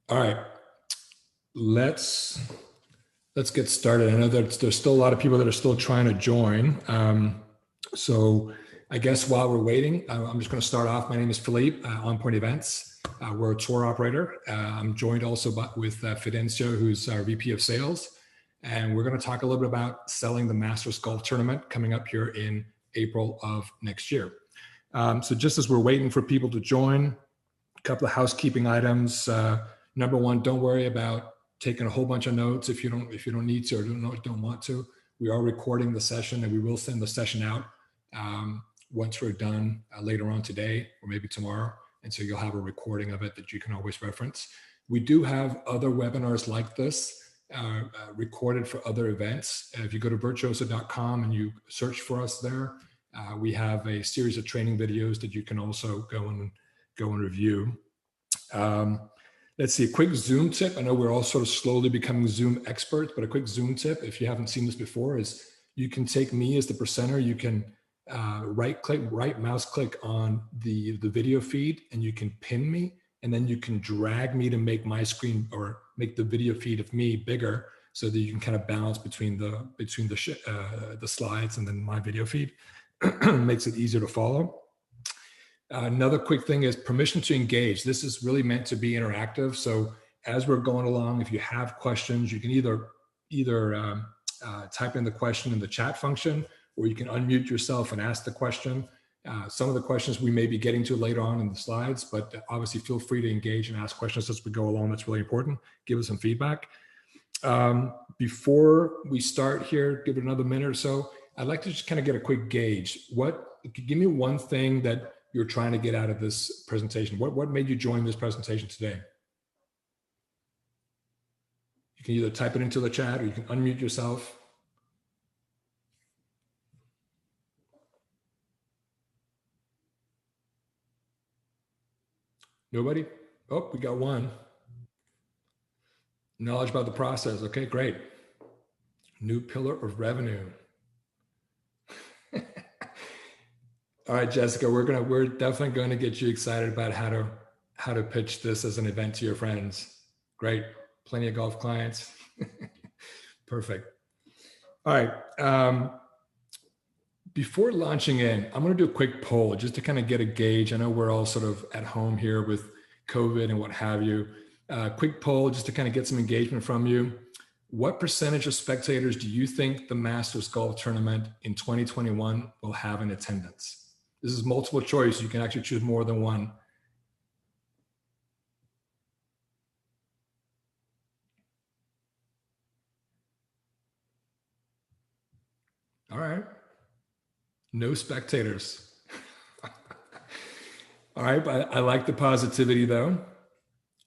All right, let's get started. I know that there's still a lot of people that are still trying to join. So I guess while we're waiting, I'm just going to start off. My name is Philippe, On Point Events. We're a tour operator. I'm joined also with Fidencio, who's our VP of Sales. And we're going to talk a little bit about selling the Masters Golf Tournament coming up here in April of next year. So just as we're waiting for people to join, a couple of housekeeping items. Number one, don't worry about taking a whole bunch of notes if you don't need to or don't want to. We are recording the session, and we will send the session out once we're done later on today or maybe tomorrow. And so you'll have a recording of it that you can always reference. We do have other webinars like this recorded for other events. If you go to virtuoso.com and you search for us there, we have a series of training videos that you can also go and review. Let's see, a quick Zoom tip. I know we're all sort of slowly becoming Zoom experts, but a quick Zoom tip, if you haven't seen this before, is you can take me as the presenter. You can right mouse click on the video feed, and you can pin me, and then you can drag me to make my screen or make the video feed of me bigger, so that you can kind of balance between the slides and then my video feed. Makes it easier to follow. Another quick thing is permission to engage. This is really meant to be interactive. So as we're going along, if you have questions, you can either type in the question in the chat function, or you can unmute yourself and ask the question. Some of the questions we may be getting to later on in the slides, but obviously feel free to engage and ask questions as we go along. That's really important. Give us some feedback. Before we start here, give it another minute or so, I'd like to just kind of get a quick gauge. Give me one thing that you're trying to get out of this presentation. What made you join this presentation today? You can either type it into the chat, or you can unmute yourself. Nobody? Oh, we got one. Knowledge about the process. Okay, great. New pillar of revenue. All right, Jessica, we're definitely going to get you excited about how to pitch this as an event to your friends. Great, plenty of golf clients. Perfect. All right. Before launching in, I'm going to do a quick poll just to kind of get a gauge. I know we're all sort of at home here with COVID and what have you. Quick poll just to kind of get some engagement from you. What percentage of spectators do you think the Masters Golf Tournament in 2021 will have in attendance? This is multiple choice. You can actually choose more than one. All right. No spectators. All right, but I like the positivity though.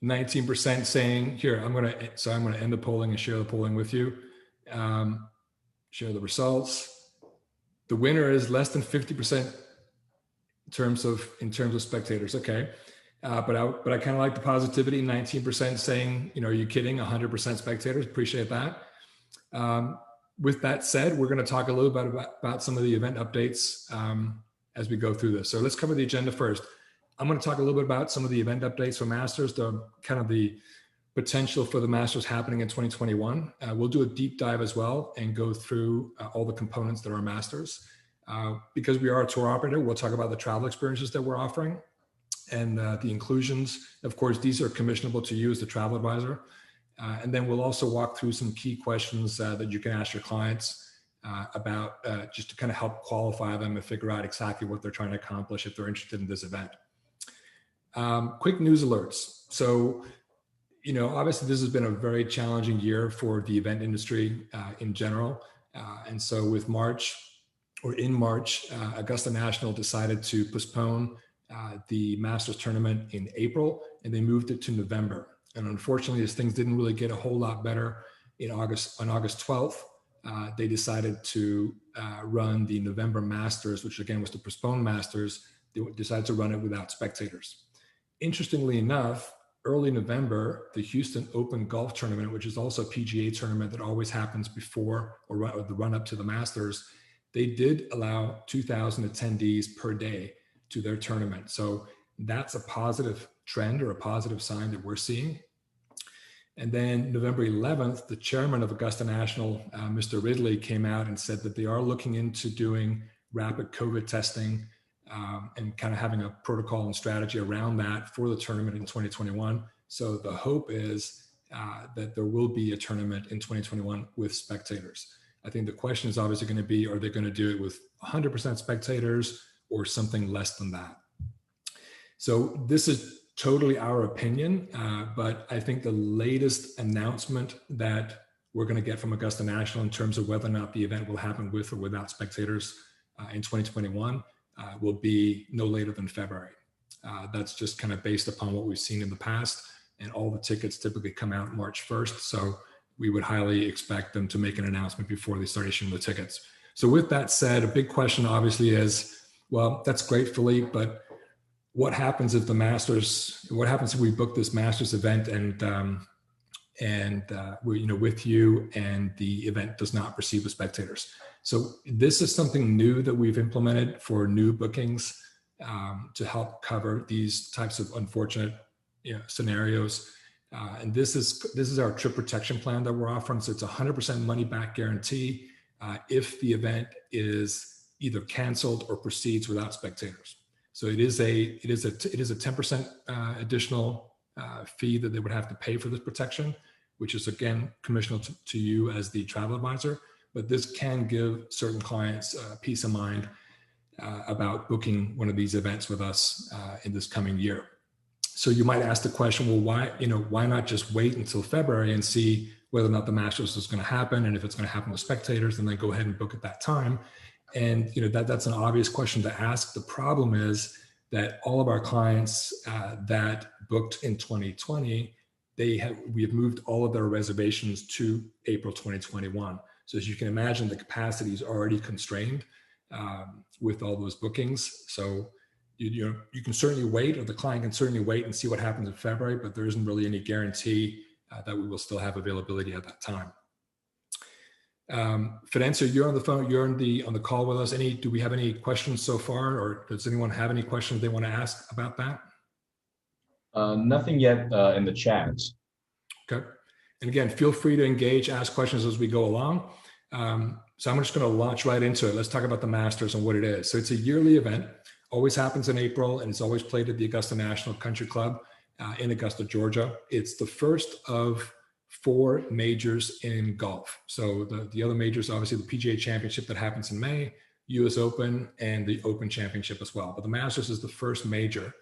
19% saying, here, I'm going to end the polling and share the polling with you. Share the results. The winner is less than 50% in terms of spectators. Okay. But I kind of like the positivity. 19% saying, are you kidding? 100% spectators. Appreciate that. With that said, we're going to talk a little bit about some of the event updates as we go through this. So let's cover the agenda first. I'm going to talk a little bit about some of the event updates for Masters, the kind of the potential for the Masters happening in 2021. We'll do a deep dive as well and go through all the components that are Masters. Because we are a tour operator, we'll talk about the travel experiences that we're offering and the inclusions. Of course, these are commissionable to you as the travel advisor. And then we'll also walk through some key questions that you can ask your clients about just to kind of help qualify them and figure out exactly what they're trying to accomplish if they're interested in this event. Quick news alerts. So, obviously this has been a very challenging year for the event industry in general. And so in March, Augusta National decided to postpone the Masters tournament in April, and they moved it to November. And unfortunately, as things didn't really get a whole lot better in August, on August 12th, they decided to run the November Masters, which again was the postponed Masters. They decided to run it without spectators. Interestingly enough, early November, the Houston Open Golf Tournament, which is also a PGA tournament that always happens before or the run up to the Masters, they did allow 2,000 attendees per day to their tournament. So that's a positive trend or a positive sign that we're seeing. And then November 11th, the chairman of Augusta National, Mr. Ridley, came out and said that they are looking into doing rapid COVID testing and kind of having a protocol and strategy around that for the tournament in 2021. So the hope is that there will be a tournament in 2021 with spectators. I think the question is obviously going to be, are they going to do it with 100% spectators or something less than that? So this is totally our opinion, but I think the latest announcement that we're going to get from Augusta National in terms of whether or not the event will happen with or without spectators in 2021 will be no later than February. That's just kind of based upon what we've seen in the past, and all the tickets typically come out March 1st. So we would highly expect them to make an announcement before they start issuing the tickets. So with that said, a big question obviously is, well, that's great, Philippe, but what happens if what happens if we book this Masters event and we're, with you, and the event does not receive the spectators? So this is something new that we've implemented for new bookings to help cover these types of unfortunate scenarios. And this is our trip protection plan that we're offering. So it's 100% money back guarantee if the event is either canceled or proceeds without spectators. So it is a 10% additional fee that they would have to pay for this protection, which is again commissionable to you as the travel advisor. But this can give certain clients peace of mind about booking one of these events with us in this coming year. So you might ask the question, well, why not just wait until February and see whether or not the Masters is going to happen, and if it's going to happen with spectators, and then go ahead and book at that time. And that's an obvious question to ask. The problem is that all of our clients that booked in 2020, we have moved all of their reservations to April 2021. So as you can imagine, the capacity is already constrained with all those bookings. So you can certainly wait, or the client can certainly wait and see what happens in February, but there isn't really any guarantee that we will still have availability at that time. Fidencio, you're on the phone, you're on the call with us. Do we have any questions so far, or does anyone have any questions they want to ask about that? Nothing yet in the chat. Okay. And again, feel free to engage, ask questions as we go along. So I'm just going to launch right into it. Let's talk about the Masters and what it is. So it's a yearly event, always happens in April, and it's always played at the Augusta National Country Club in Augusta, Georgia. It's the first of 4 majors in golf. So the other majors, obviously the PGA Championship that happens in May, US Open, and the Open Championship as well. But the Masters is the first major.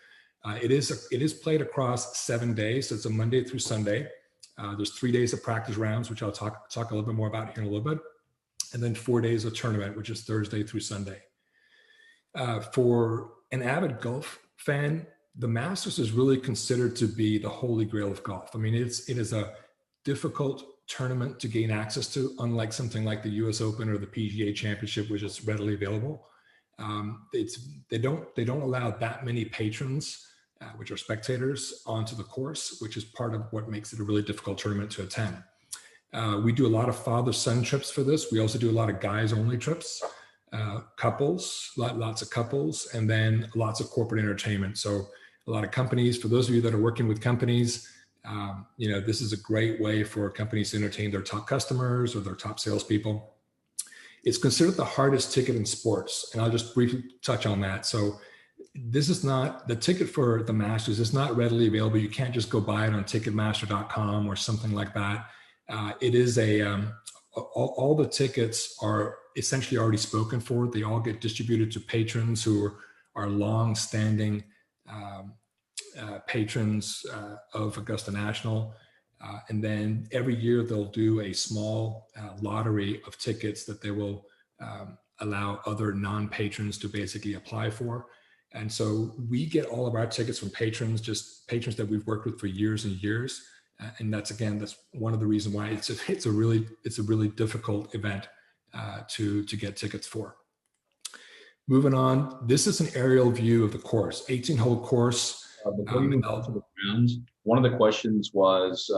It is played across 7 days. So it's a Monday through Sunday. There's 3 days of practice rounds, which I'll talk a little bit more about here in a little bit. And then 4 days of tournament, which is Thursday through Sunday. For an avid golf fan, the Masters is really considered to be the holy grail of golf. I mean, it is a difficult tournament to gain access to, unlike something like the US Open or the PGA Championship, which is readily available. They don't allow that many patrons, which are spectators, onto the course, which is part of what makes it a really difficult tournament to attend. We do a lot of father-son trips for this. We also do a lot of guys-only trips, couples, lots of couples, and then lots of corporate entertainment. So a lot of companies, for those of you that are working with companies, this is a great way for companies to entertain their top customers or their top salespeople. It's considered the hardest ticket in sports, and I'll just briefly touch on that. So this is not, the ticket for the Masters is not readily available. You can't just go buy it on Ticketmaster.com or something like that. It is all the tickets are essentially already spoken for. They all get distributed to patrons who are long-standing patrons of Augusta National. And then every year they'll do a small lottery of tickets that they will allow other non-patrons to basically apply for. And so we get all of our tickets from patrons, just patrons that we've worked with for years and years. And that's one of the reasons why it's a really difficult event to get tickets for. Moving on, this is an aerial view of the course, 18-hole course. Before you move on to the rounds, one of the questions was,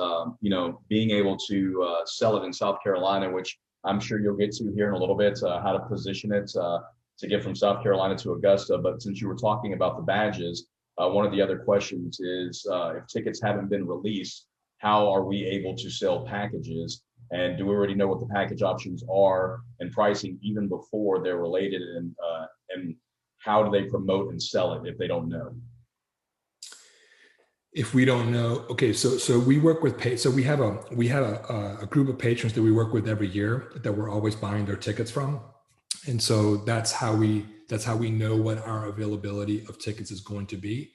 being able to sell it in South Carolina, which I'm sure you'll get to here in a little bit, how to position it to get from South Carolina to Augusta. But since you were talking about the badges, one of the other questions is if tickets haven't been released, how are we able to sell packages? And do we already know what the package options are and pricing even before they're related? And how do they promote and sell it if they don't know? If we don't know, okay, so we work with so we have a group of patrons that we work with every year that we're always buying their tickets from, and so that's how we know what our availability of tickets is going to be.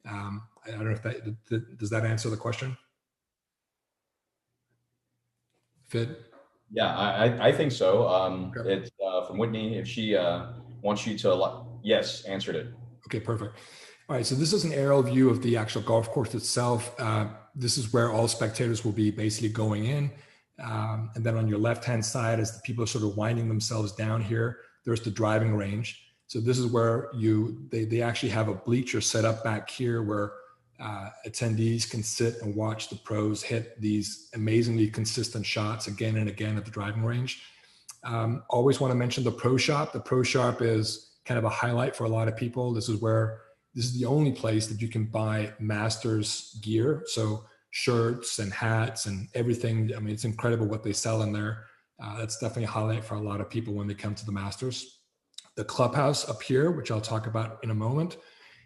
I don't know if does that answer the question, Fit? Yeah, I think so. Okay. It's from Whitney. If she wants you to, yes, answered it. Okay, perfect. All right, so this is an aerial view of the actual golf course itself. This is where all spectators will be basically going in. And then on your left-hand side, as the people are sort of winding themselves down here, there's the driving range. So this is where they actually have a bleacher set up back here where attendees can sit and watch the pros hit these amazingly consistent shots again and again at the driving range. Always want to mention the pro shop. The pro shop is kind of a highlight for a lot of people. This is the only place that you can buy Masters gear. So shirts and hats and everything. I mean, it's incredible what they sell in there. That's definitely a highlight for a lot of people when they come to the Masters. The clubhouse up here, which I'll talk about in a moment.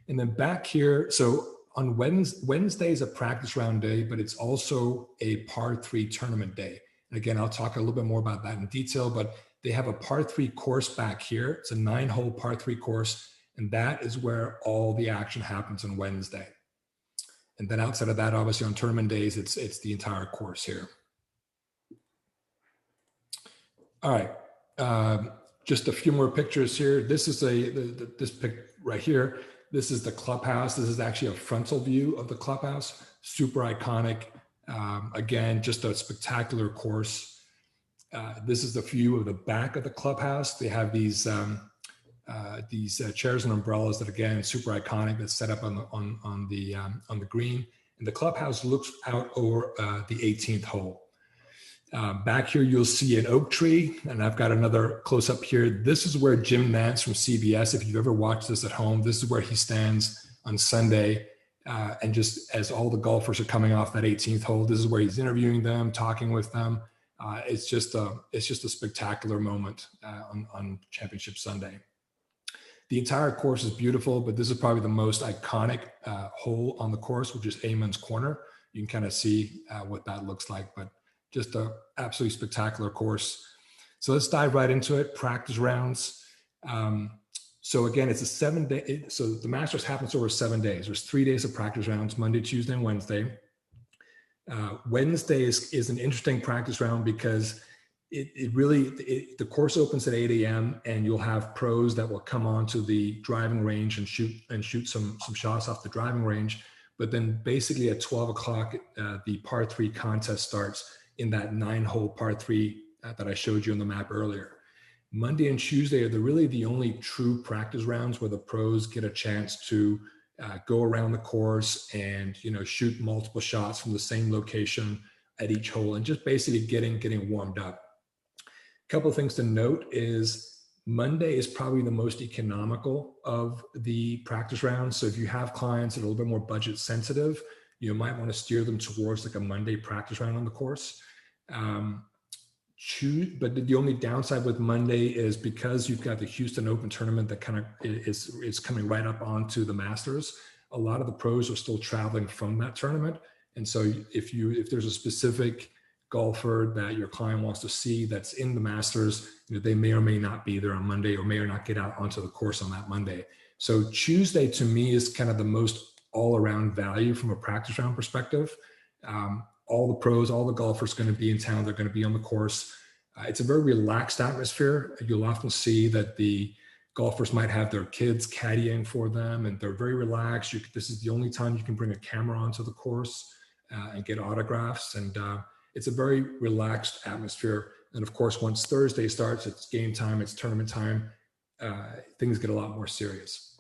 And then back here, so on Wednesday is a practice round day, but it's also a par 3 tournament day. And again, I'll talk a little bit more about that in detail, but they have a par 3 course back here. It's a 9-hole par 3 course, and that is where all the action happens on Wednesday. And then outside of that, obviously on tournament days, it's the entire course here. All right. Just a few more pictures here. This is this pic right here. This is the clubhouse. This is actually a frontal view of the clubhouse. Super iconic. Again, just a spectacular course. This is the view of the back of the clubhouse. They have these chairs and umbrellas that, again, super iconic. That's set up on the green. And the clubhouse looks out over the 18th hole. Back here, you'll see an oak tree, and I've got another close up here. This is where Jim Nantz from CBS, if you've ever watched this at home, this is where he stands on Sunday. And just as all the golfers are coming off that 18th hole, this is where he's interviewing them, talking with them. It's just a spectacular moment on Championship Sunday. The entire course is beautiful, but this is probably the most iconic hole on the course, which is Amon's Corner. You can kind of see what that looks like, but just an absolutely spectacular course. So let's dive right into it. Practice rounds. So again, it's a 7-day. So the Masters happens over 7 days. There's 3 days of practice rounds, Monday, Tuesday, and Wednesday. Wednesday is an interesting practice round because the course opens at 8 a.m. and you'll have pros that will come onto the driving range and shoot some shots off the driving range. But then basically at 12 o'clock, the par 3 contest starts in that 9-hole par 3 that I showed you on the map earlier. Monday and Tuesday are really the only true practice rounds where the pros get a chance to go around the course and shoot multiple shots from the same location at each hole and just basically getting warmed up. A couple of things to note is Monday is probably the most economical of the practice rounds. So if you have clients that are a little bit more budget sensitive, you might want to steer them towards like a Monday practice round on the course. But the only downside with Monday is because you've got the Houston Open tournament that kind of is coming right up onto the Masters. A lot of the pros are still traveling from that tournament, and so if there's a specific golfer that your client wants to see that's in the Masters, they may or may not be there on Monday, or may or not get out onto the course on that Monday. So Tuesday to me is kind of the most all-around value from a practice round perspective. All the pros, all the golfers are going to be in town. They're going to be on the course. It's a very relaxed atmosphere. You'll often see that the golfers might have their kids caddying for them, and they're very relaxed. This is the only time you can bring a camera onto the course and get autographs. And it's a very relaxed atmosphere. And of course, once Thursday starts, it's game time, it's tournament time. Things get a lot more serious.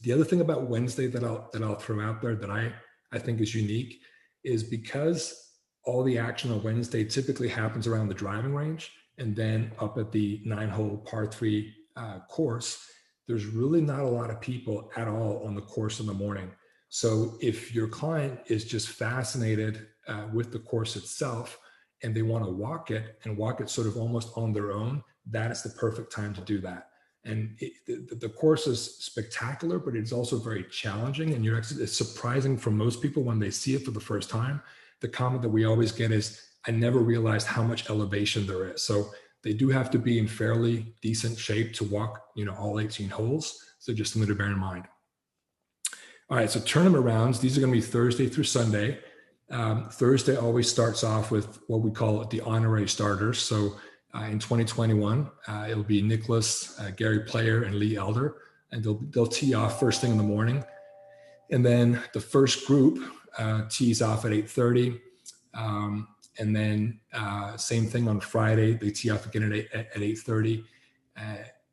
The other thing about Wednesday that I'll throw out there that I think is unique is because all the action on Wednesday typically happens around the driving range and then up at the 9-hole par 3 course, there's really not a lot of people at all on the course in the morning. So if your client is just fascinated with the course itself, and they want to walk it and walk it sort of almost on their own, that is the perfect time to do that. And the course is spectacular, but it's also very challenging. And it's surprising for most people when they see it for the first time. The comment that we always get is, I never realized how much elevation there is. So they do have to be in fairly decent shape to walk, all 18 holes. So just something to bear in mind. All right, so tournament rounds, these are going to be Thursday through Sunday. Thursday always starts off with what we call the honorary starters. So in 2021, it'll be Nicholas, Gary Player, and Lee Elder, and they'll tee off first thing in the morning. And then the first group tees off at 8:30. And then same thing on Friday, they tee off again at 8:30.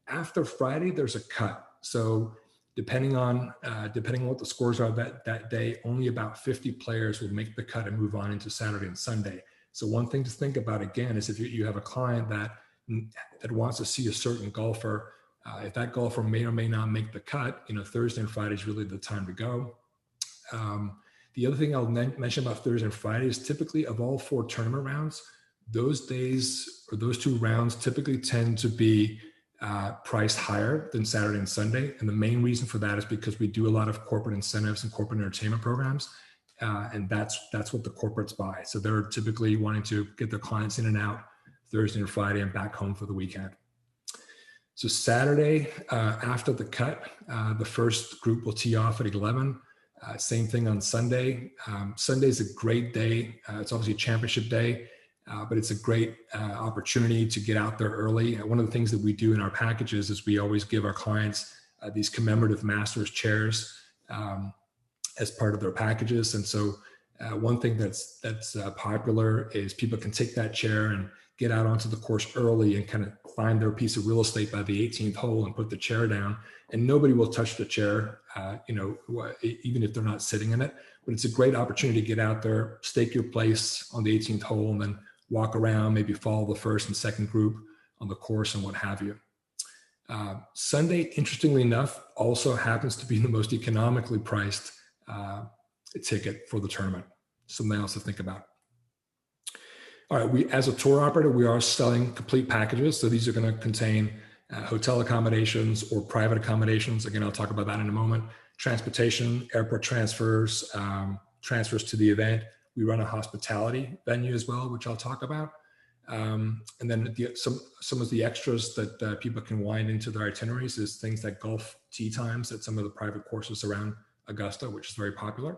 After Friday, there's a cut. So depending on what the scores are that day, only about 50 players will make the cut and move on into Saturday and Sunday. So one thing to think about again is if you have a client that wants to see a certain golfer, if that golfer may or may not make the cut, Thursday and Friday is really the time to go. The other thing I'll mention about Thursday and Friday is typically of all 4 tournament rounds, those days or those 2 rounds typically tend to be priced higher than Saturday and Sunday. And the main reason for that is because we do a lot of corporate incentives and corporate entertainment programs. And that's what the corporates buy. So they're typically wanting to get their clients in and out Thursday and Friday and back home for the weekend. So Saturday, after the cut, the first group will tee off at 11. Same thing on Sunday. Sunday is a great day. It's obviously a championship day, but it's a great opportunity to get out there early. One of the things that we do in our packages is we always give our clients these commemorative Masters chairs as part of their packages. And so one thing that's popular is people can take that chair and get out onto the course early and kind of find their piece of real estate by the 18th hole and put the chair down, and nobody will touch the chair, even if they're not sitting in it. But it's a great opportunity to get out there, stake your place on the 18th hole, and then walk around, maybe follow the first and second group on the course and what have you. Sunday, interestingly enough, also happens to be the most economically priced ticket for the tournament. Something else to think about. All right, we, as a tour operator, we are selling complete packages. So these are going to contain hotel accommodations or private accommodations. Again, I'll talk about that in a moment. Transportation, airport transfers, transfers to the event. We run a hospitality venue as well, which I'll talk about. And then some of the extras that people can wind into their itineraries is things like golf tee times at some of the private courses around Augusta, which is very popular.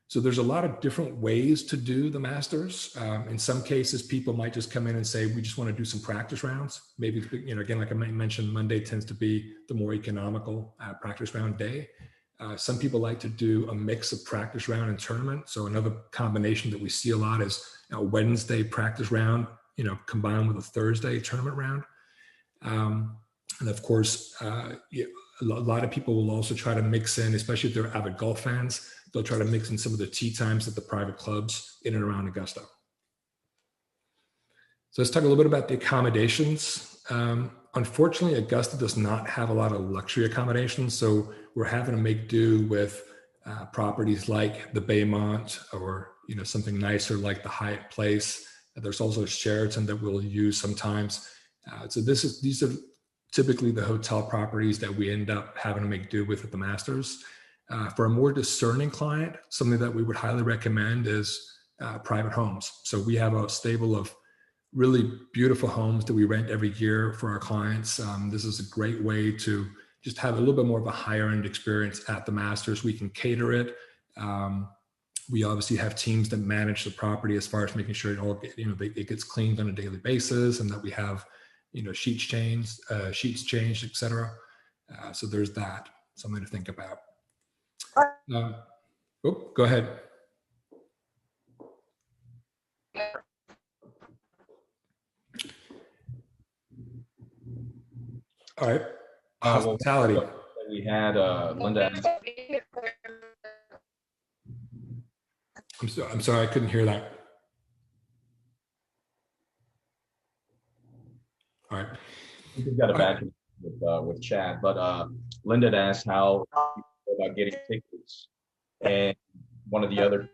So there's a lot of different ways to do the Masters. In some cases, people might just come in and say, we just want to do some practice rounds. Maybe, again, like I mentioned, Monday tends to be the more economical practice round day. Some people like to do a mix of practice round and tournament. So another combination that we see a lot is a Wednesday practice round, combined with a Thursday tournament round. And of course, a lot of people will also try to mix in, especially if they're avid golf fans, they'll try to mix in some of the tee times at the private clubs in and around Augusta. So let's talk a little bit about the accommodations. Unfortunately, Augusta does not have a lot of luxury accommodations. So we're having to make do with properties like the Baymont or something nicer like the Hyatt Place. There's also Sheraton that we'll use sometimes. So these are typically the hotel properties that we end up having to make do with at the Masters. For a more discerning client, something that we would highly recommend is private homes. So we have a stable of really beautiful homes that we rent every year for our clients. This is a great way to just have a little bit more of a higher end experience at the Masters. We can cater it. We obviously have teams that manage the property as far as making sure it gets cleaned on a daily basis, and that we have sheets changed, etc. So there's that, something to think about. Go ahead. All right. Hospitality. We had Linda. I'm sorry, I couldn't hear that. All right. We've got a back with Chad, but Linda had asked how about getting tickets, and one of the other,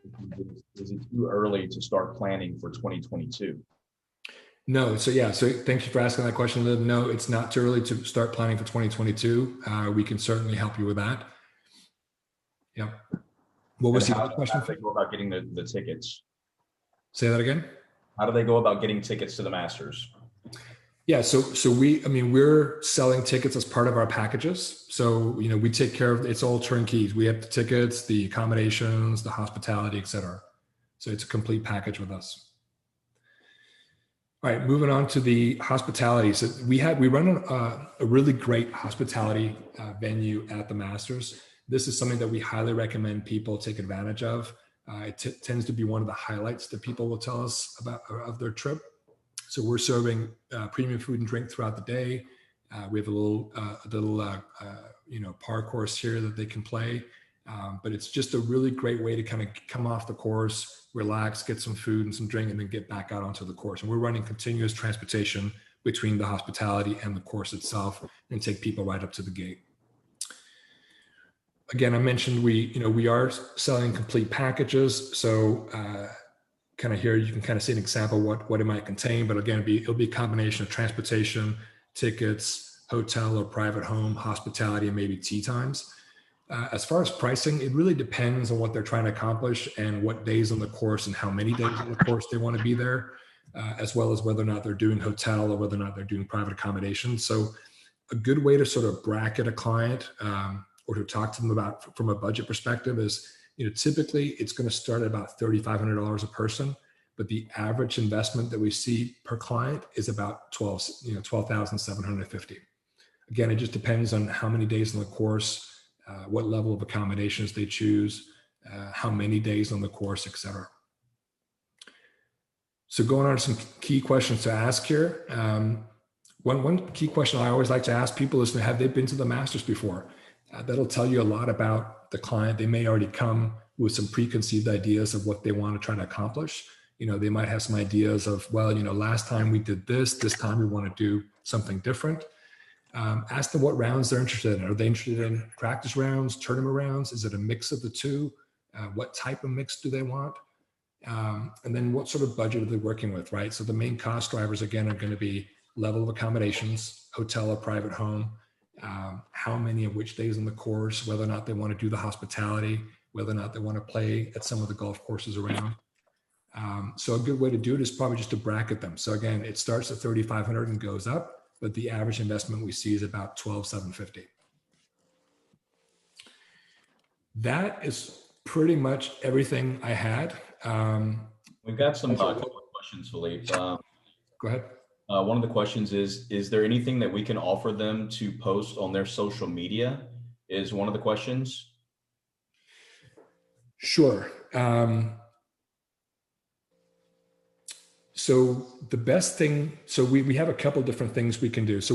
is it too early to start planning for 2022? No, so yeah, so thank you for asking that question, Liv. No, it's not too early to start planning for 2022. We can certainly help you with that. Yeah. What And was the other how question? do they go about getting the tickets? Say that again. How do they go about getting tickets to the Masters? Yeah, so I mean, we're selling tickets as part of our packages. So, we take care of, it's all turnkeys. We have the tickets, the accommodations, the hospitality, et cetera. So it's a complete package with us. All right, moving on to the hospitality. So we run a really great hospitality venue at the Masters. This is something that we highly recommend people take advantage of. It tends to be one of the highlights that people will tell us about of their trip. So we're serving premium food and drink throughout the day. We have a little par course here that they can play. But it's just a really great way to kind of come off the course, relax, get some food and some drink, and then get back out onto the course. And we're running continuous transportation between the hospitality and the course itself, and take people right up to the gate. Again, I mentioned we are selling complete packages. So kind of here you can kind of see an example what it might contain. But again, it'll be a combination of transportation, tickets, hotel or private home, hospitality, and maybe tea times. As far as pricing, it really depends on what they're trying to accomplish and what days on the course and how many days on the course they want to be there, as well as whether or not they're doing hotel or whether or not they're doing private accommodation. So a good way to sort of bracket a client or to talk to them about from a budget perspective is, typically it's going to start at about $3,500 a person, but the average investment that we see per client is about 12,750. Again, it just depends on how many days on the course, what level of accommodations they choose, how many days on the course, etc. So going on to some key questions to ask here. One key question I always like to ask people is, have they been to the Masters before? That'll tell you a lot about the client. They may already come with some preconceived ideas of what they want to try to accomplish. They might have some ideas of, well, last time we did this time we want to do something different. Ask them what rounds they're interested in. Are they interested in practice rounds, tournament rounds? Is it a mix of the two? What type of mix do they want? And then what sort of budget are they working with, right? So the main cost drivers, again, are going to be level of accommodations, hotel or private home, how many of which days on the course, whether or not they want to do the hospitality, whether or not they want to play at some of the golf courses around. So a good way to do it is probably just to bracket them. So again, it starts at 3,500 and goes up, but the average investment we see is about 12,750. That is pretty much everything I had. We've got some questions, Philippe. Go ahead. One of the questions is there anything that we can offer them to post on their social media? Is one of the questions. Sure. So the best thing, so we have a couple different things we can do. So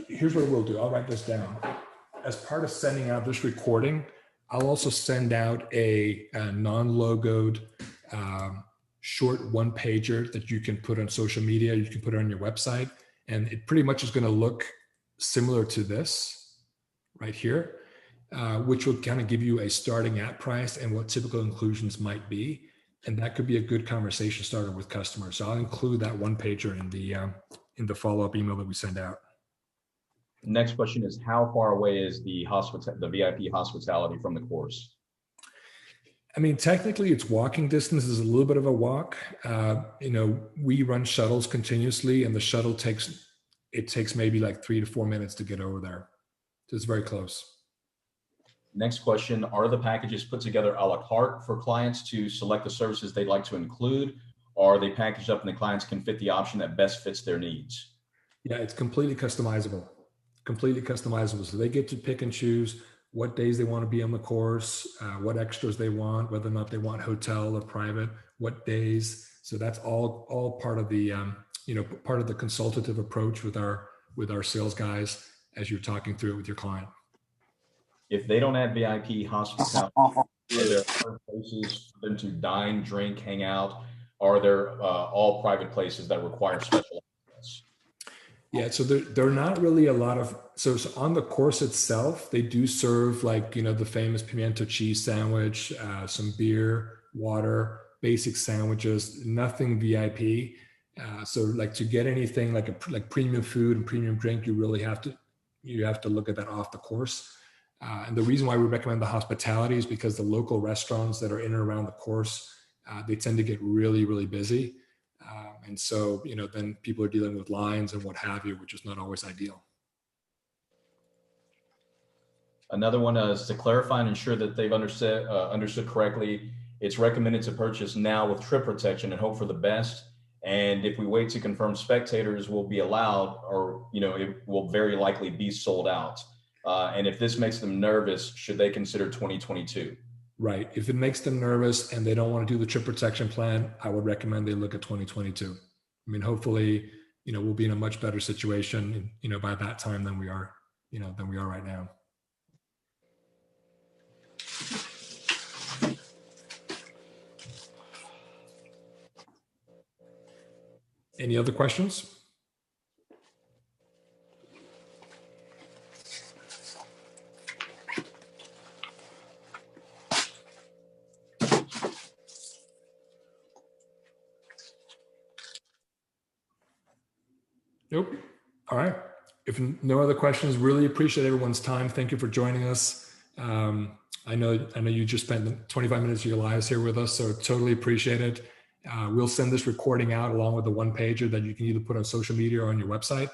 here's what we'll do. I'll write this down. As part of sending out this recording, I'll also send out a non-logoed short one-pager that you can put on social media. You can put it on your website, and it pretty much is going to look similar to this right here, which will kind of give you a starting at price and what typical inclusions might be. And that could be a good conversation starter with customers. So I'll include that one-pager in the follow-up email that we send out. Next question is, how far away is the VIP hospitality from the course? I mean, technically it's walking distance. Is a little bit of a walk. We run shuttles continuously, and the shuttle takes maybe like 3 to 4 minutes to get over there. So it's very close. Next question, are the packages put together a la carte for clients to select the services they'd like to include, or are they packaged up and the clients can fit the option that best fits their needs? Yeah, it's completely customizable. So they get to pick and choose what days they want to be on the course, what extras they want, whether or not they want hotel or private, what days. So that's all part of the part of the consultative approach with our sales guys as you're talking through it with your client. If they don't have VIP hospitality, are there other places for them to dine, drink, hang out? Are there all private places that require special access? Yeah, so there are not really a lot of so on the course itself, they do serve like the famous pimento cheese sandwich, some beer, water, basic sandwiches, nothing VIP. So like to get anything like premium food and premium drink, you have to look at that off the course. And the reason why we recommend the hospitality is because the local restaurants that are in and around the course, they tend to get really, really busy. And so, then people are dealing with lines and what have you, which is not always ideal. Another one is to clarify and ensure that they've understood correctly. It's recommended to purchase now with trip protection and hope for the best. And if we wait to confirm spectators will be allowed, or it will very likely be sold out. And if this makes them nervous, should they consider 2022? Right. If it makes them nervous and they don't want to do the trip protection plan, I would recommend they look at 2022. I mean, hopefully, we'll be in a much better situation, by that time than we are, than we are right now. Any other questions? Nope. All right. If no other questions, really appreciate everyone's time. Thank you for joining us. I know you just spent 25 minutes of your lives here with us, so totally appreciate it. We'll send this recording out along with the one pager that you can either put on social media or on your website.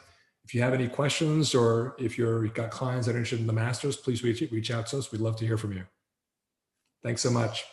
If you have any questions, or if you've got clients that are interested in the masters, please reach out to us. We'd love to hear from you. Thanks so much.